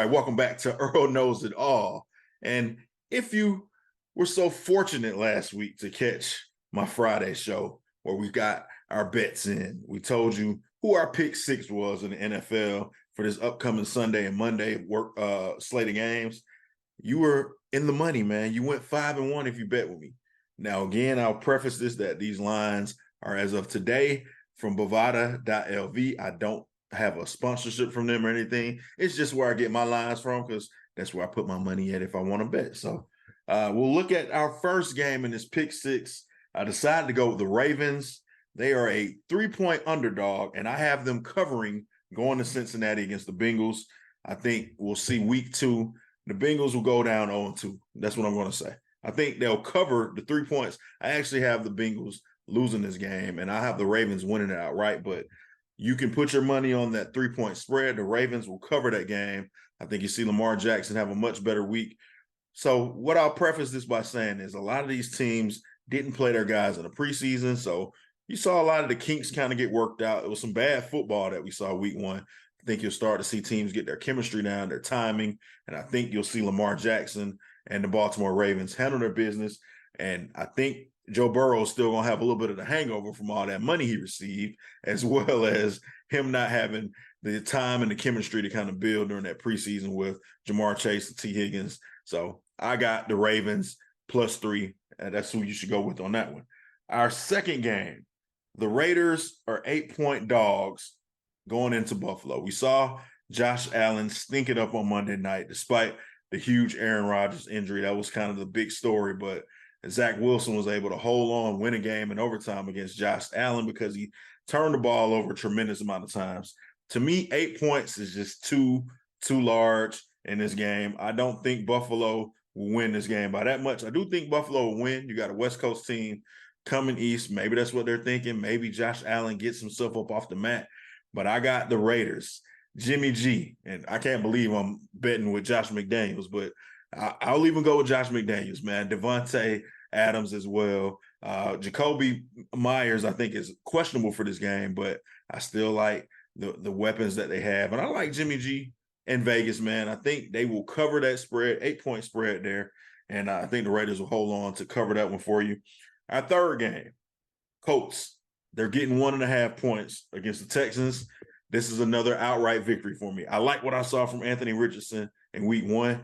right, welcome back to Earl Knows It All. And if you were so fortunate last week to catch my Friday show where we got our bets in, we told you who our pick six was in the NFL for this upcoming Sunday and Monday slate of games. You were in the money, man. You went 5-1 if you bet with me. Now, again, I'll preface this that these lines are as of today from Bovada.lv. I don't have a sponsorship from them or anything. It's just where I get my lines from because that's where I put my money at if I want to bet. So we'll look at our first game in this pick six. I decided to go with the Ravens. They are a 3-point underdog, and I have them covering going to Cincinnati against the Bengals. I think we'll see week 2. The Bengals will go down 0-2. That's what I'm going to say. I think they'll cover the 3 points. I actually have the Bengals losing this game, and I have the Ravens winning it outright, but you can put your money on that 3-point spread. The Ravens will cover that game. I think you see Lamar Jackson have a much better week. So what I'll preface this by saying is a lot of these teams didn't play their guys in the preseason, so you saw a lot of the kinks kind of get worked out. It was some bad football that we saw week 1. I think you'll start to see teams get their chemistry down, their timing, and I think you'll see Lamar Jackson and the Baltimore Ravens handle their business. And I think Joe Burrow is still going to have a little bit of the hangover from all that money he received, as well as him not having the time and the chemistry to kind of build during that preseason with Jamar Chase and T. Higgins. So I got the Ravens +3, and that's who you should go with on that one. Our second game, the Raiders are 8-point dogs going into Buffalo. We saw Josh Allen stink it up on Monday night, despite the huge Aaron Rodgers injury. That was kind of the big story, but Zach Wilson was able to hold on, win a game in overtime against Josh Allen because he turned the ball over a tremendous amount of times. To me, 8 points is just too large in this game. I don't think Buffalo will win this game by that much. I do think Buffalo will win. You got a West Coast team coming east. Maybe that's what they're thinking. Maybe Josh Allen gets himself up off the mat. But I got the Raiders, Jimmy G, and I can't believe I'm betting with Josh McDaniels, but I'll even go with Josh McDaniels, man. Devontae Adams as well. Jacoby Myers, I think, is questionable for this game, but I still like the weapons that they have. And I like Jimmy G in Vegas, man. I think they will cover that spread, 8-point spread there. And I think the Raiders will hold on to cover that one for you. Our third game, Colts. They're getting 1.5 points against the Texans. This is another outright victory for me. I like what I saw from Anthony Richardson in week 1.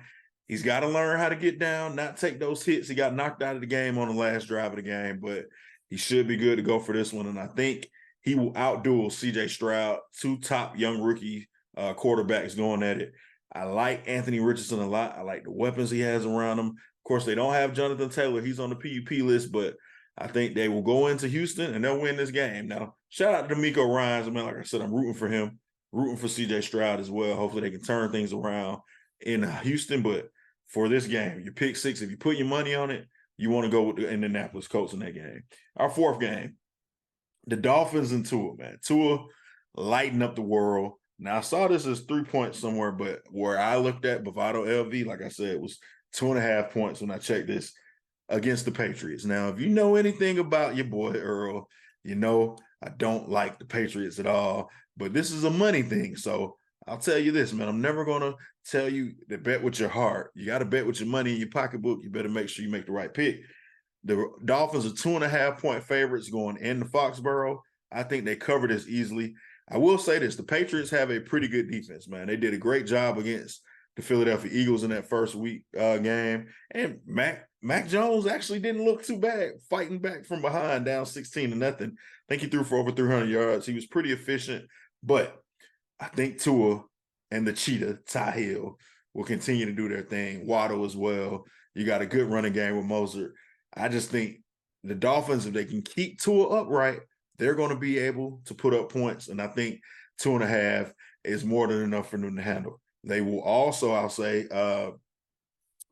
He's got to learn how to get down, not take those hits. He got knocked out of the game on the last drive of the game, but he should be good to go for this one. And I think he will outduel C.J. Stroud, 2 top young rookie quarterbacks going at it. I like Anthony Richardson a lot. I like the weapons he has around him. Of course, they don't have Jonathan Taylor. He's on the PUP list, but I think they will go into Houston and they'll win this game. Now, shout out to D'Amico Ryans. I mean, like I said, I'm rooting for him, rooting for C.J. Stroud as well. Hopefully they can turn things around in Houston. But for this game, your pick six, if you put your money on it, you want to go with the Indianapolis Colts in that game. Our fourth game, the Dolphins and Tua, man. Tua lighting up the world. Now, I saw this as 3 points somewhere, but where I looked at Bovado LV, like I said, it was 2.5 points when I checked this against the Patriots. Now, if you know anything about your boy Earl, you know I don't like the Patriots at all, but this is a money thing. So I'll tell you this, man, I'm never going to tell you to bet with your heart. You got to bet with your money in your pocketbook. You better make sure you make the right pick. The Dolphins are 2.5-point favorites going into Foxborough. I think they cover this easily. I will say this, the Patriots have a pretty good defense, man. They did a great job against the Philadelphia Eagles in that first week game. And Mac Jones actually didn't look too bad fighting back from behind down 16-0. I think he threw for over 300 yards. He was pretty efficient. But I think Tua and the Cheetah, Ty Hill, will continue to do their thing. Waddle as well. You got a good running game with Mozart. I just think the Dolphins, if they can keep Tua upright, they're going to be able to put up points. And I think 2.5 is more than enough for them to handle. They will also, I'll say,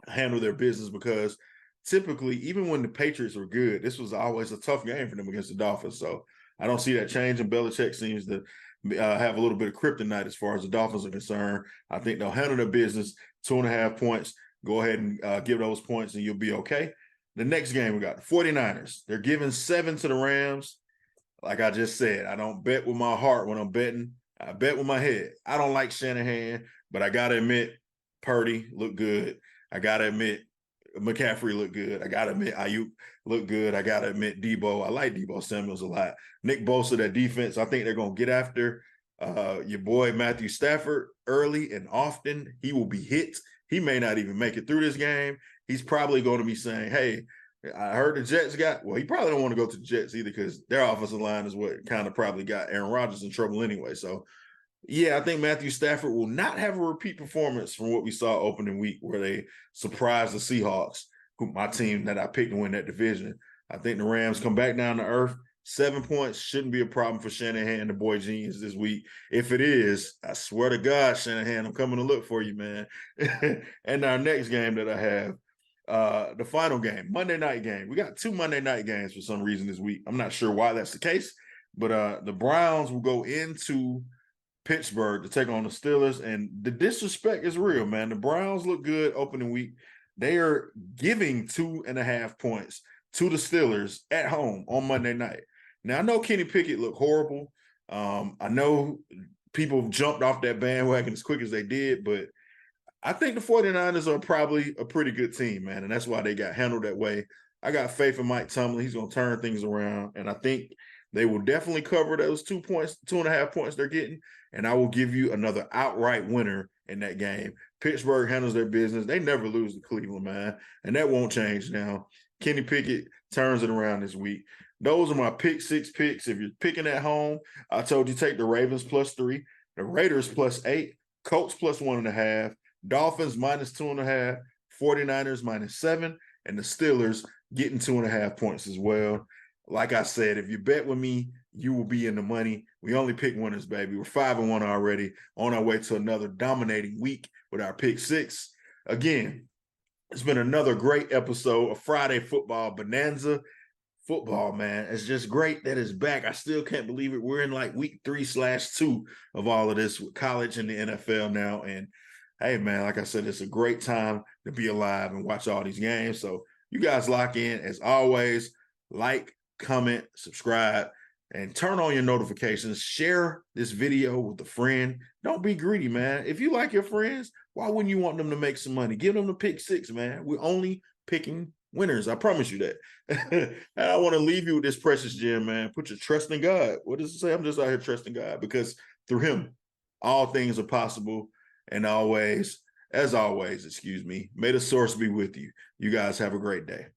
handle their business because typically, even when the Patriots were good, this was always a tough game for them against the Dolphins. So I don't see that change. And Belichick seems to have a little bit of kryptonite as far as the Dolphins are concerned. I think they'll handle their business. 2.5 points. Go ahead and give those points and you'll be okay. The next game, we got the 49ers. They're giving 7 to the Rams. Like I just said, I don't bet with my heart when I'm betting. I bet with my head. I don't like Shanahan, but I got to admit, Purdy looked good. I got to admit, McCaffrey looked good. I got to admit, Ayuk looked good. I got to admit, Debo. I like Debo Samuels a lot. Nick Bosa, that defense, I think they're going to get after your boy Matthew Stafford early and often. He will be hit. He may not even make it through this game. He's probably going to be saying, hey, I heard the Jets well, he probably don't want to go to the Jets either because their offensive line is what kind of probably got Aaron Rodgers in trouble anyway. So, yeah, I think Matthew Stafford will not have a repeat performance from what we saw opening week where they surprised the Seahawks, my team that I picked to win that division. I think the Rams come back down to earth. 7 points shouldn't be a problem for Shanahan, the boy genius, this week. If it is, I swear to God, Shanahan, I'm coming to look for you, man. And our next game that I have, the final game, Monday night game. We got 2 Monday night games for some reason this week. I'm not sure why that's the case, but the Browns will go into Pittsburgh to take on the Steelers, and the disrespect is real, man. The Browns look good opening week. They are giving 2.5 points to the Steelers at home on Monday night. Now, I know Kenny Pickett looked horrible. I know people jumped off that bandwagon as quick as they did, but I think the 49ers are probably a pretty good team, man, and that's why they got handled that way. I got faith in Mike Tomlin. He's going to turn things around, and I think they will definitely cover those 2 points, 2.5 points they're getting, and I will give you another outright winner in that game. Pittsburgh handles their business. They never lose to Cleveland, man, and that won't change now. Kenny Pickett turns it around this week. Those are my pick 6 picks. If you're picking at home, I told you take the Ravens +3, the Raiders +8, Colts +1.5, Dolphins -2.5, 49ers -7, and the Steelers getting 2.5 points as well. Like I said, if you bet with me, you will be in the money. We only pick winners, baby. We're 5-1 already, on our way to another dominating week with our pick 6. Again, it's been another great episode of Friday Football Bonanza. Football, man, it's just great that it's back. I still can't believe it. We're in like week 3/2 of all of this with college and the NFL now. And hey, man, like I said, it's a great time to be alive and watch all these games. So you guys lock in. As always, like, comment, subscribe, and turn on your notifications. Share this video with a friend. Don't be greedy, man. If you like your friends, why wouldn't you want them to make some money? Give them the pick 6, man. We're only picking winners. I promise you that. And I want to leave you with this precious gem, man. Put your trust in God. What does it say? I'm just out here trusting God because through him, all things are possible. And always, as always, may the source be with you. You guys have a great day.